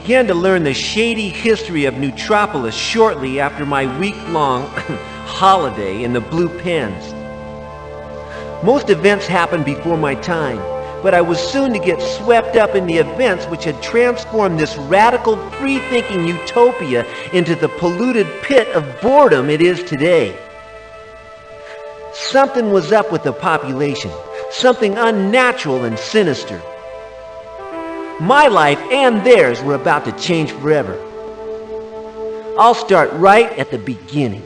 began to learn the shady history of Nootropolis shortly after my week-long holiday in the Blue Pens. Most events happened before my time, but I was soon to get swept up in the events which had transformed this radical, free-thinking utopia into the polluted pit of boredom it is today. Something was up with the population, something unnatural and sinister. My life and theirs were about to change forever. I'll start right at the beginning.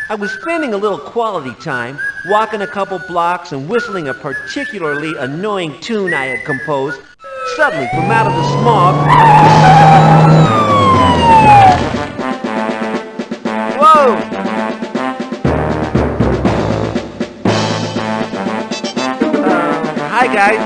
I was spending a little quality time, walking a couple blocks and whistling a particularly annoying tune I had composed. Suddenly, from out of the smog... Whoa! Hi, guys.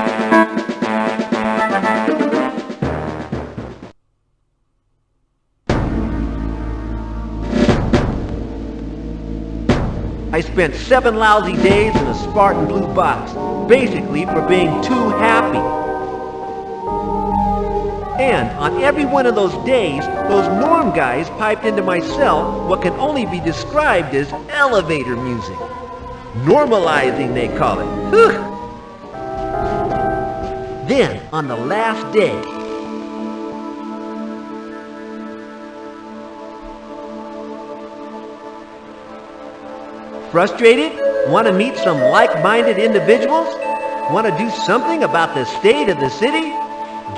I spent 7 lousy days in a Spartan blue box, basically for being too happy. And on every one of those days, those norm guys piped into my cell what can only be described as elevator music. Normalizing, they call it. Whew. Then, on the last day, frustrated? Want to meet some like-minded individuals? Want to do something about the state of the city?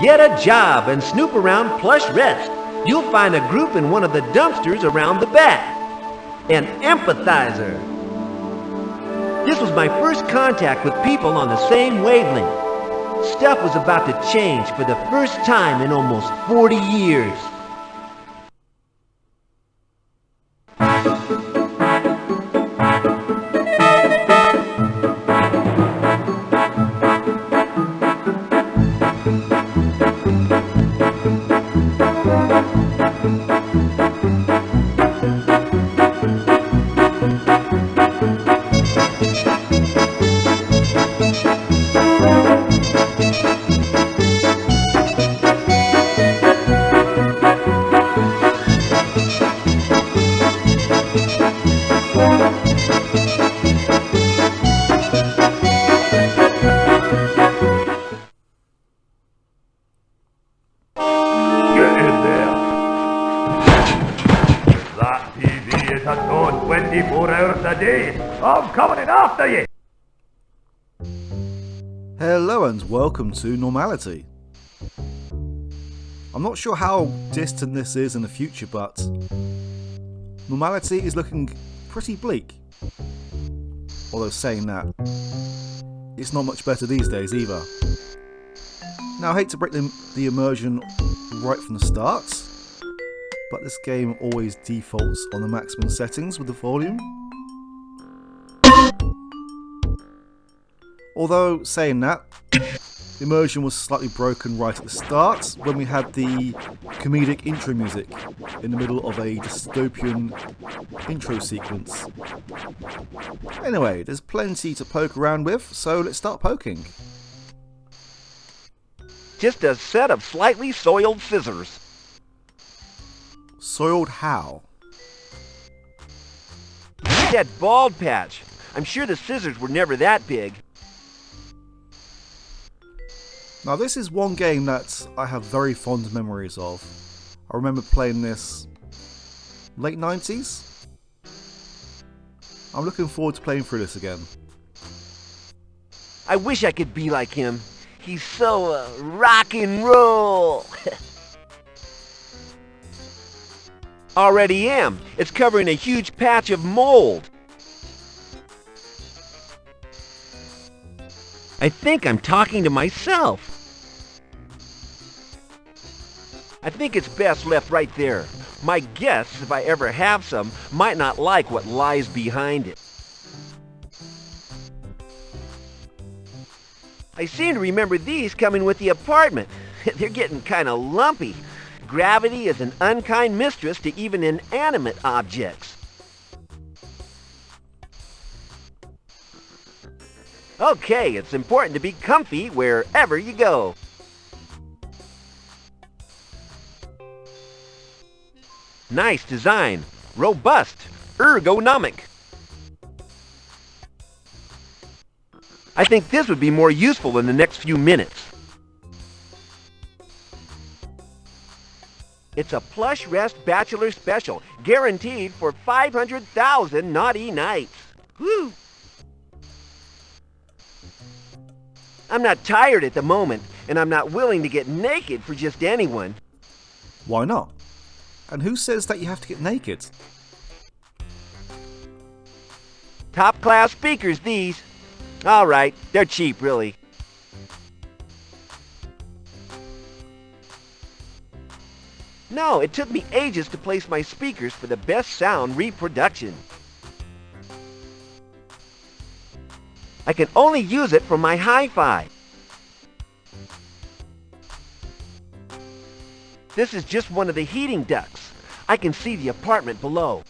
Get a job and snoop around Plush Rest. You'll find a group in one of the dumpsters around the back. An empathizer. This was my first contact with people on the same wavelength. Stuff was about to change for the first time in almost 40 years. on 24 hours a day. I'm coming in after you. Hello and welcome to Normality. I'm not sure how distant this is in the future, but normality is looking pretty bleak. Although saying that, it's not much better these days either. Now I hate to break the immersion right from the start, but this game always defaults on the maximum settings with the volume. Although saying that, the immersion was slightly broken right at the start when we had the comedic intro music in the middle of a dystopian intro sequence. Anyway, there's plenty to poke around with, so let's start poking. Just a set of slightly soiled scissors. Soiled how? That bald patch. I'm sure the scissors were never that big. Now this is one game that I have very fond memories of. I remember playing this late 90s. I'm looking forward to playing through this again. I wish I could be like him. He's so rock and roll. Already am. It's covering a huge patch of mold. I think I'm talking to myself. I think it's best left right there. My guests, if I ever have some, might not like what lies behind it. I seem to remember these coming with the apartment. They're getting kind of lumpy. Gravity is an unkind mistress to even inanimate objects. Okay, it's important to be comfy wherever you go. Nice design. Robust. Ergonomic. I think this would be more useful in the next few minutes. It's a plush rest bachelor special, guaranteed for 500,000 naughty nights. Woo! I'm not tired at the moment, and I'm not willing to get naked for just anyone. Why not? And who says that you have to get naked? Top-class speakers, these. All right, they're cheap, really. No, it took me ages to place my speakers for the best sound reproduction. I can only use it for my hi-fi. This is just one of the heating ducts. I can see the apartment below.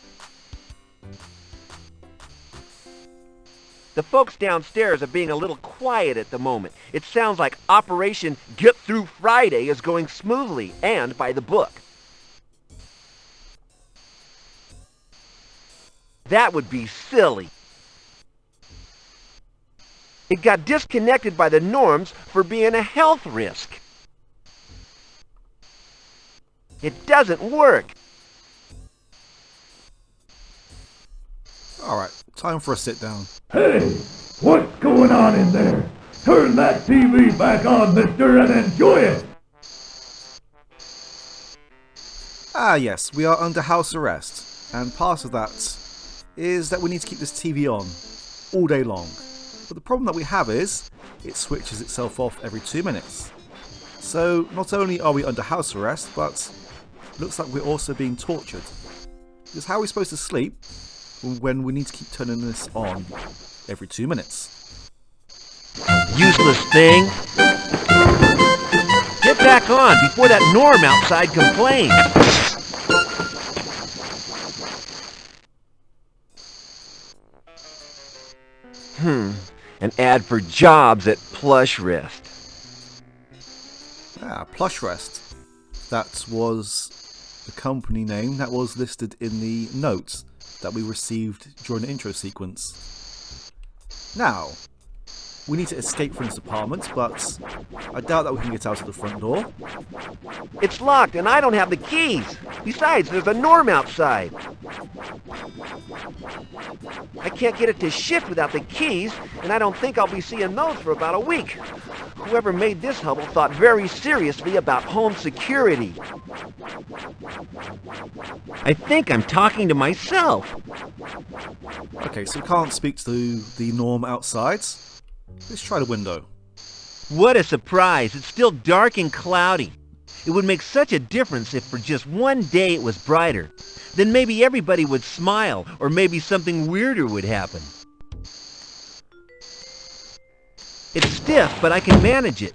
The folks downstairs are being a little quiet at the moment. It sounds like Operation Get Through Friday is going smoothly and by the book. That would be silly. It got disconnected by the norms for being a health risk. It doesn't work. Alright, time for a sit down. Hey, what's going on in there? Turn that TV back on, mister, and enjoy it! Ah yes, we are under house arrest, and part of that is that we need to keep this TV on all day long. But the problem that we have is, it switches itself off every 2 minutes. So not only are we under house arrest, but it looks like we're also being tortured. Because how are we supposed to sleep when we need to keep turning this on every 2 minutes? Useless thing. Get back on before that Norm outside complains. An ad for jobs at Plush Rest. Ah, Plush Rest. That was the company name that was listed in the notes that we received during the intro sequence. Now, we need to escape from this apartment, but I doubt that we can get out of the front door. It's locked and I don't have the keys. Besides, there's a Norm outside. I can't get it to shift without the keys, and I don't think I'll be seeing those for about a week. Whoever made this hubble thought very seriously about home security. I think I'm talking to myself. Okay, so we can't speak to the Norm outside. Let's try the window. What a surprise. It's still dark and cloudy. It would make such a difference if for just one day it was brighter. Then maybe everybody would smile, or maybe something weirder would happen. It's stiff, but I can manage it.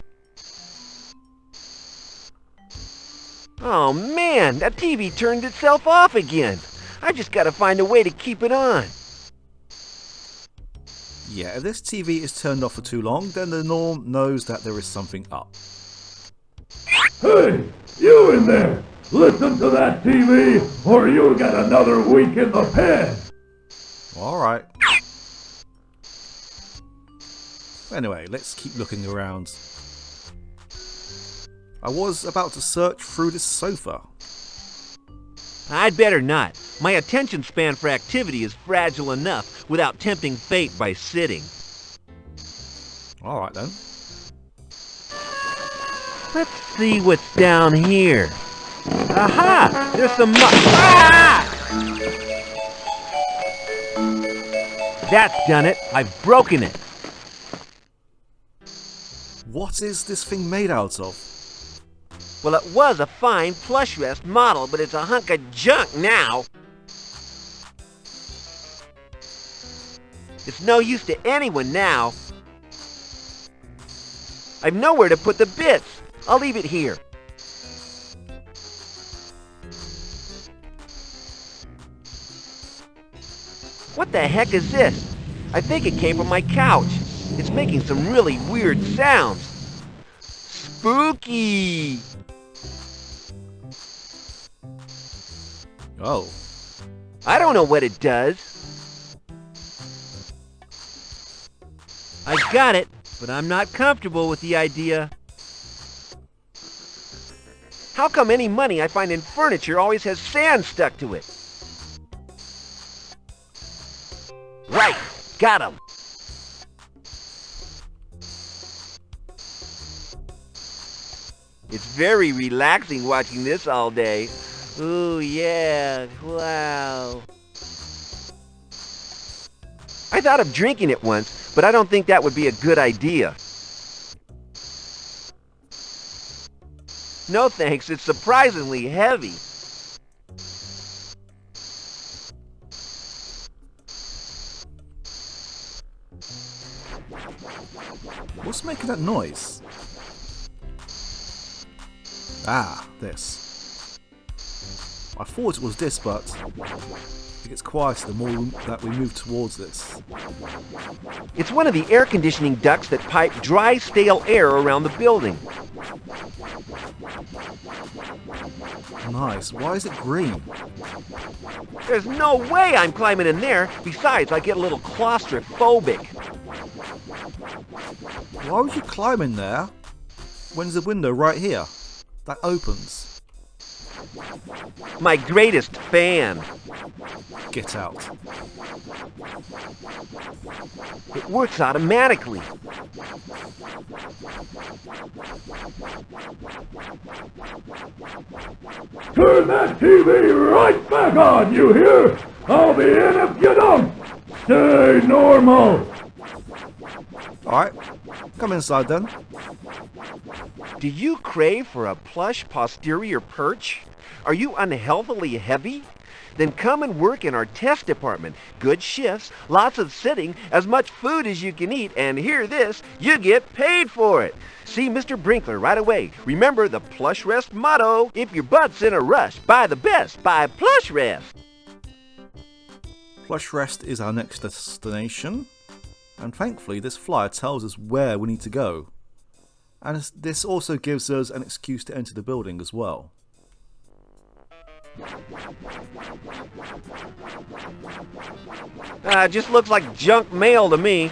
Oh man, that TV turned itself off again. I just gotta find a way to keep it on. Yeah, if this TV is turned off for too long, then the Norm knows that there is something up. Hey, you in there! Listen to that TV, or you'll get another week in the pen! Alright. Anyway, let's keep looking around. I was about to search through this sofa. I'd better not. My attention span for activity is fragile enough without tempting fate by sitting. Alright then. Let's see what's down here. Aha! There's some Ah! That's done it. I've broken it. What is this thing made out of? Well, it was a fine Plush Rest model, but it's a hunk of junk now. It's no use to anyone now. I've nowhere to put the bits. I'll leave it here. What the heck is this? I think it came from my couch. It's making some really weird sounds. Spooky! Oh. I don't know what it does. I got it, but I'm not comfortable with the idea. How come any money I find in furniture always has sand stuck to it? Right, got him. It's very relaxing watching this all day. Ooh, yeah, wow. I thought of drinking it once, but I don't think that would be a good idea. No thanks, it's surprisingly heavy. What's making that noise? Ah, this. I thought it was this, but it gets quieter the more that we move towards this. It's one of the air conditioning ducts that pipe dry, stale air around the building. Nice. Why is it green? There's no way I'm climbing in there. Besides, I get a little claustrophobic. Why would you climb in there when there's a window right here that opens? My greatest fan. Get out. It works automatically. Turn that TV right back on, you hear? I'll be in if you don't. Stay normal. Alright, come inside then. Do you crave for a plush posterior perch? Are you unhealthily heavy? Then come and work in our test department. Good shifts, lots of sitting, as much food as you can eat, and hear this, you get paid for it. See Mr. Brinkler right away. Remember the Plush Rest motto, if your butt's in a rush, buy the best, buy Plush Rest. Plush Rest is our next destination, and thankfully this flyer tells us where we need to go. And this also gives us an excuse to enter the building as well. Just looks like junk mail to me.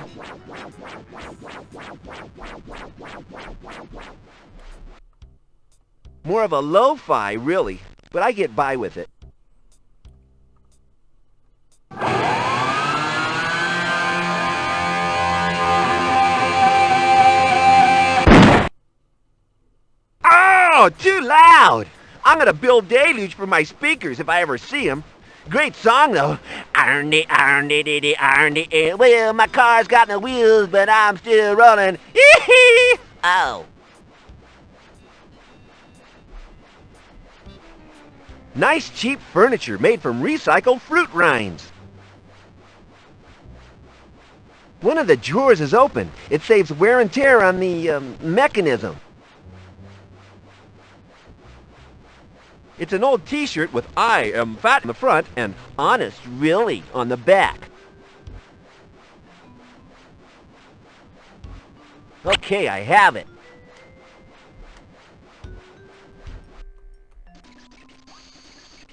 More of a lo-fi, really, but I get by with it. Oh, too loud! I'm gonna build deluge for my speakers if I ever see them. Great song though. Arnie, arnie, diddy, arnie, well, my car's got no wheels, but I'm still rolling. Hee-hee! Oh. Nice cheap furniture made from recycled fruit rinds. One of the drawers is open. It saves wear and tear on the mechanism. It's an old t-shirt with "I am fat" in the front and "honest really" on the back. Okay, I have it.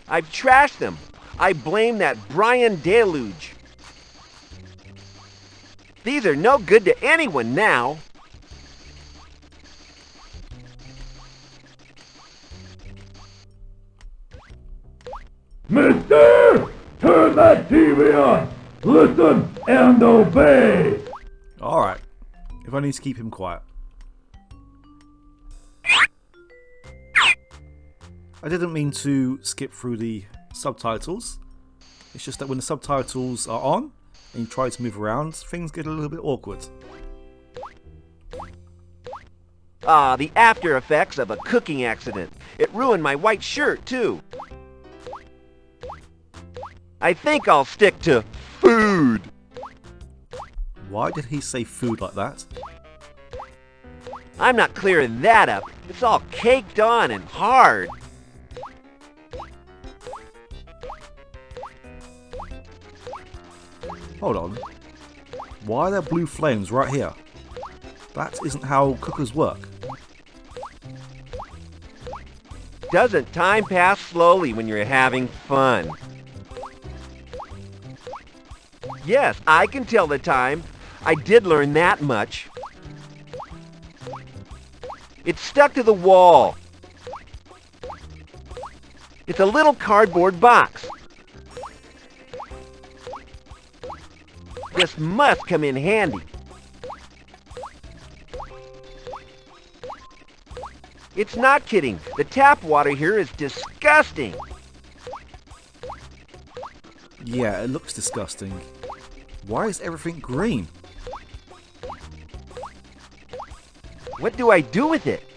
I've trashed them. I blame that Brian Deluge. These are no good to anyone now. Mister! Turn that TV on! Listen and obey! Alright, if I need to keep him quiet. I didn't mean to skip through the subtitles. It's just that when the subtitles are on and you try to move around, things get a little bit awkward. Ah, the after effects of a cooking accident. It ruined my white shirt, too. I think I'll stick to food. Why did he say food like that? I'm not clearing that up. It's all caked on and hard. Hold on. Why are there blue flames right here? That isn't how cookers work. Doesn't time pass slowly when you're having fun? Yes, I can tell the time. I did learn that much. It's stuck to the wall. It's a little cardboard box. This must come in handy. It's not kidding. The tap water here is disgusting. Yeah, it looks disgusting. Why is everything green? What do I do with it?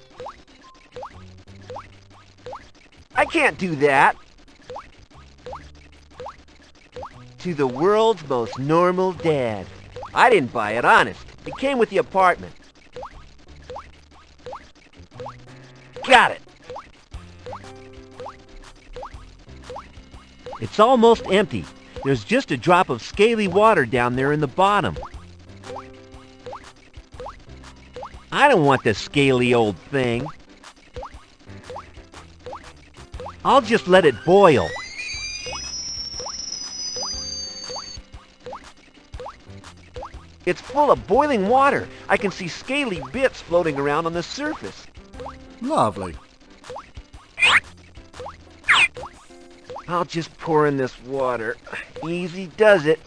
I can't do that. To the world's most normal dad. I didn't buy it, honest. It came with the apartment. Got it. It's almost empty. There's just a drop of scaly water down there in the bottom. I don't want this scaly old thing. I'll just let it boil. It's full of boiling water. I can see scaly bits floating around on the surface. Lovely. I'll just pour in this water. Easy does it.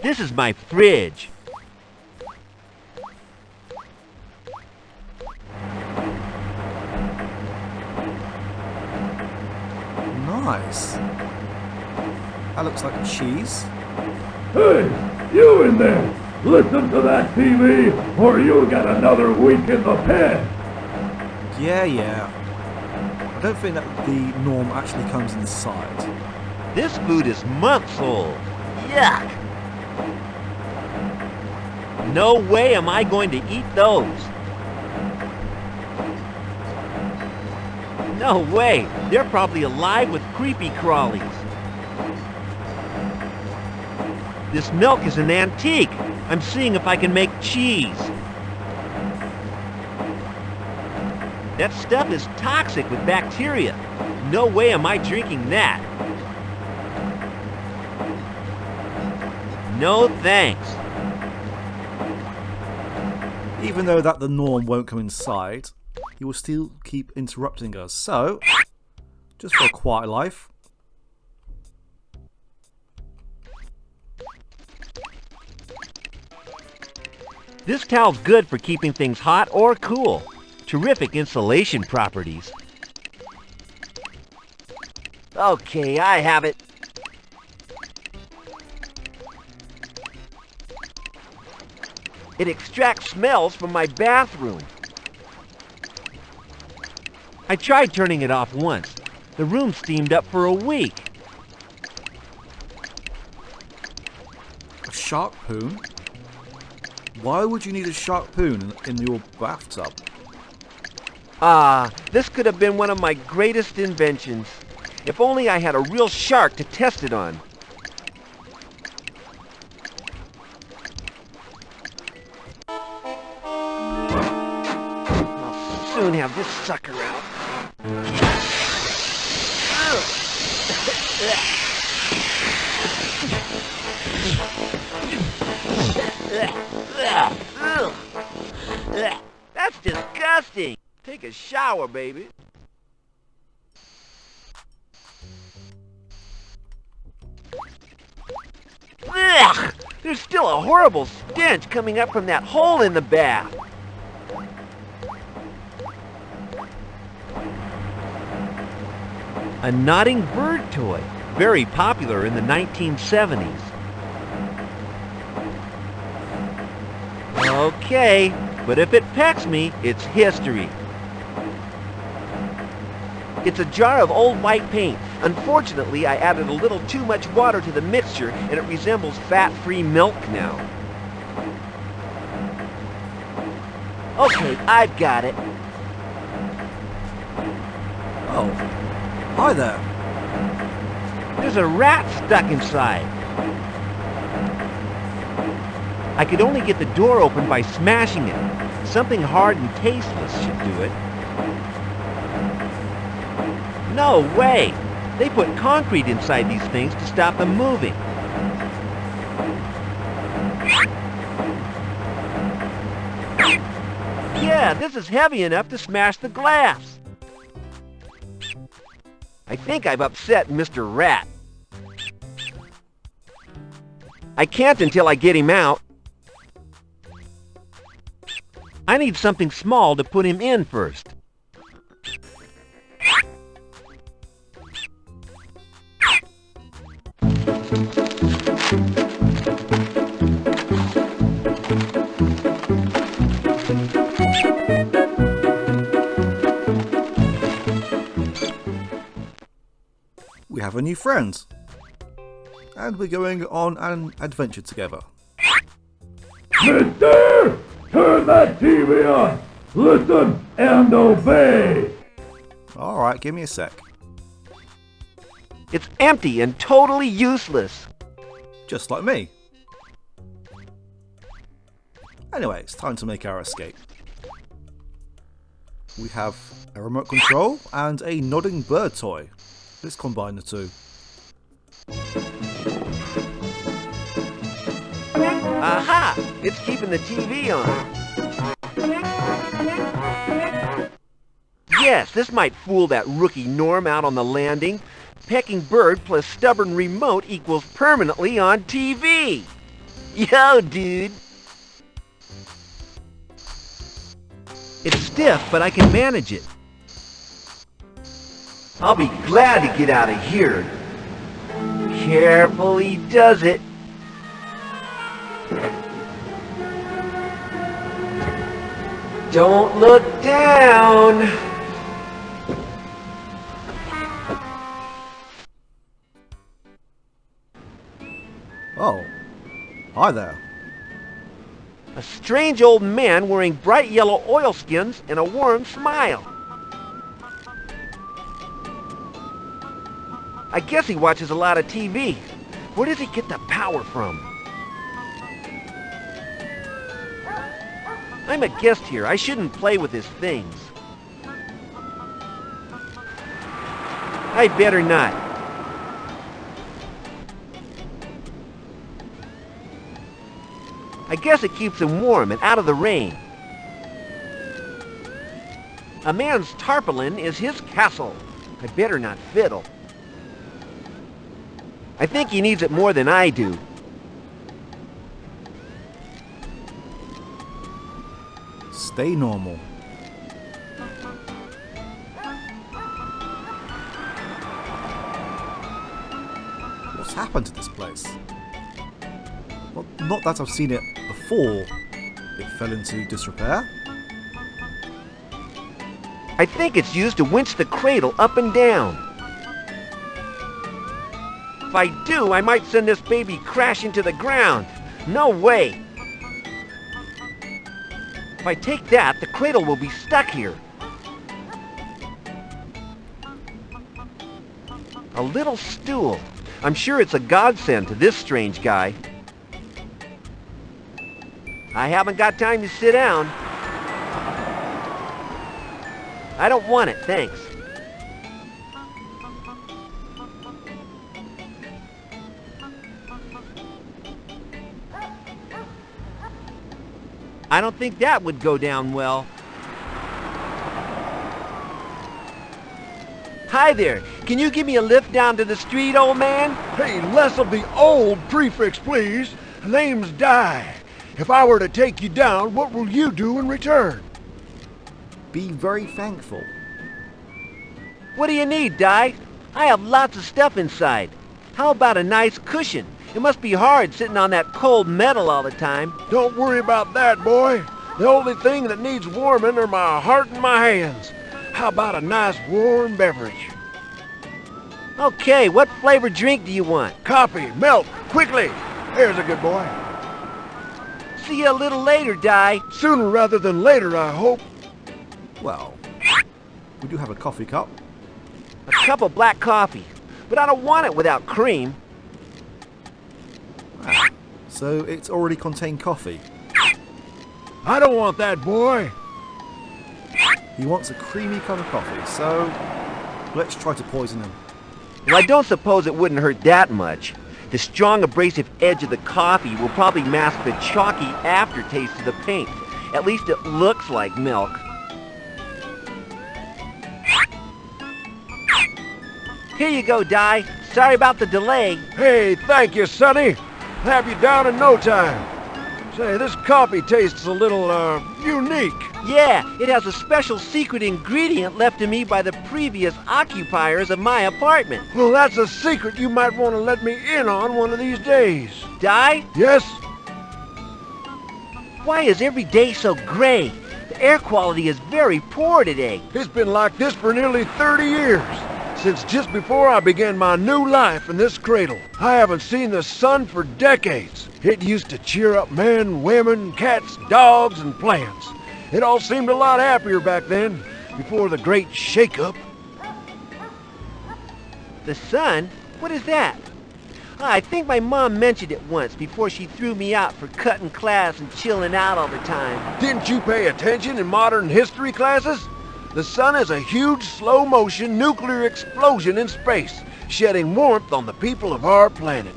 This is my fridge. Nice. That looks like cheese. Hey, you in there! Listen to that TV, or you'll get another week in the pen! Yeah. I don't think that the norm actually comes inside. This food is months old. Yuck! No way am I going to eat those. No way! They're probably alive with creepy crawlies. This milk is an antique. I'm seeing if I can make cheese. That stuff is toxic with bacteria. No way am I drinking that. No thanks. Even though that the norm won't come inside, he will still keep interrupting us. So, just for a quiet life. This towel's good for keeping things hot or cool. Terrific insulation properties. Okay, I have it. It extracts smells from my bathroom. I tried turning it off once. The room steamed up for a week. A shark poon? Why would you need a shark poon in your bathtub? Ah, this could have been one of my greatest inventions. If only I had a real shark to test it on. I'll soon have this sucker out. That's disgusting. Take a shower, baby. Ugh! There's still a horrible stench coming up from that hole in the bath. A nodding bird toy, very popular in the 1970s. Okay, but if it pecks me, it's history. It's a jar of old white paint. Unfortunately, I added a little too much water to the mixture, and it resembles fat-free milk now. Okay, I've got it. Oh, Hi there. There's a rat stuck inside. I could only get the door open by smashing it. Something hard and tasteless should do it. No way! They put concrete inside these things to stop them moving. Yeah, this is heavy enough to smash the glass. I think I've upset Mr. Rat. I can't until I get him out. I need something small to put him in first. We have a new friend. And we're going on an adventure together. Mister! Turn that TV on! Listen and obey! Alright, give me a sec. It's empty and totally useless. Just like me. Anyway, it's time to make our escape. We have a remote control and a nodding bird toy. Let's combine the two. Aha! It's keeping the TV on. Yes, this might fool that rookie Norm out on the landing. Pecking bird plus stubborn remote equals permanently on TV. Yo, dude. It's stiff, but I can manage it. I'll be glad to get out of here. Carefully does it. Don't look down. Oh, hi there. A strange old man wearing bright yellow oilskins and a warm smile. I guess he watches a lot of TV. Where does he get the power from? I'm a guest here. I shouldn't play with his things. I better not. I guess it keeps him warm and out of the rain. A man's tarpaulin is his castle. I better not fiddle. I think he needs it more than I do. Stay normal. What's happened to this place? Well, not that I've seen it before. It fell into disrepair. I think it's used to winch the cradle up and down. If I do, I might send this baby crashing to the ground. No way! If I take that, the cradle will be stuck here. A little stool. I'm sure it's a godsend to this strange guy. I haven't got time to sit down. I don't want it, thanks. I don't think that would go down well. Hi there. Can you give me a lift down to the street, old man? Hey, less of the old prefix, please. Name's Di. If I were to take you down, what will you do in return? Be very thankful. What do you need, Di? I have lots of stuff inside. How about a nice cushion? It must be hard sitting on that cold metal all the time. Don't worry about that, boy. The only thing that needs warming are my heart and my hands. How about a nice warm beverage? Okay, what flavor drink do you want? Coffee, milk, quickly. There's a good boy. See you a little later, Di. Sooner rather than later, I hope. Well, we do have a coffee cup. A cup of black coffee, but I don't want it without cream. So it's already contained coffee. I don't want that, boy. He wants a creamy cup of coffee, so let's try to poison him. Well, I don't suppose it wouldn't hurt that much. The strong abrasive edge of the coffee will probably mask the chalky aftertaste of the paint. At least it looks like milk. Here you go, Di. Sorry about the delay. Hey, thank you, Sonny. Have you down in no time. Say, this coffee tastes a little, unique. Yeah, it has a special secret ingredient left to me by the previous occupiers of my apartment. Well, that's a secret you might want to let me in on one of these days. Di, Yes? why is every day so gray? The air quality is very poor today. It's been like this for nearly 30 years. Since just before I began my new life in this cradle. I haven't seen the sun for decades. It used to cheer up men, women, cats, dogs, and plants. It all seemed a lot happier back then, before the great shake-up. The sun? What is that? I think my mom mentioned it once before she threw me out for cutting class and chilling out all the time. Didn't you pay attention in modern history classes? The sun is a huge, slow-motion nuclear explosion in space, shedding warmth on the people of our planet.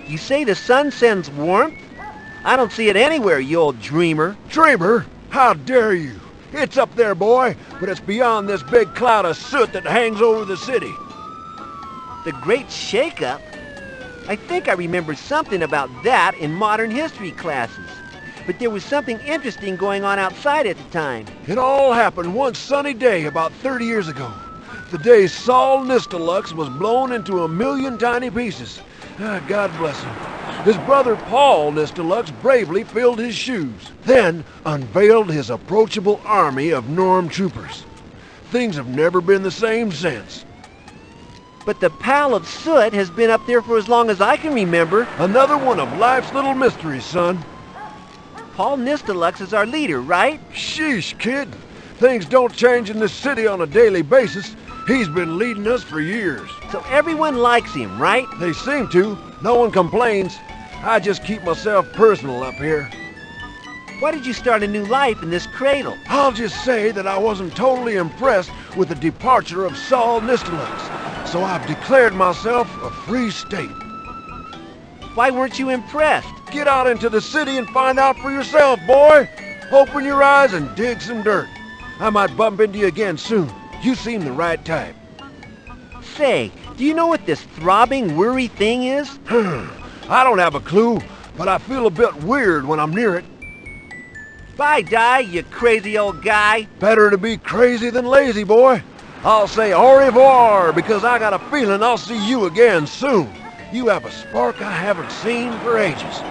You say the sun sends warmth? I don't see it anywhere, you old dreamer. Dreamer? How dare you? It's up there, boy, but it's beyond this big cloud of soot that hangs over the city. The Great Shake-Up? I think I remember something about that in modern history classes. But there was something interesting going on outside at the time. It all happened one sunny day about 30 years ago. The day Saul Nistelux was blown into a million tiny pieces. God bless him. His brother Paul Nistelux bravely filled his shoes, then unveiled his approachable army of Norm troopers. Things have never been the same since. But the pile of soot has been up there for as long as I can remember. Another one of life's little mysteries, son. Paul Nistelux is our leader, right? Sheesh, kid. Things don't change in this city on a daily basis. He's been leading us for years. So everyone likes him, right? They seem to. No one complains. I just keep myself personal up here. Why did you start a new life in this cradle? I'll just say that I wasn't totally impressed with the departure of Saul Nistelux, so I've declared myself a free state. Why weren't you impressed? Get out into the city and find out for yourself, boy. Open your eyes and dig some dirt. I might bump into you again soon. You seem the right type. Say, do you know what this throbbing, worry thing is? I don't have a clue, but I feel a bit weird when I'm near it. Bye, Di, you crazy old guy. Better to be crazy than lazy, boy. I'll say au revoir because I got a feeling I'll see you again soon. You have a spark I haven't seen for ages.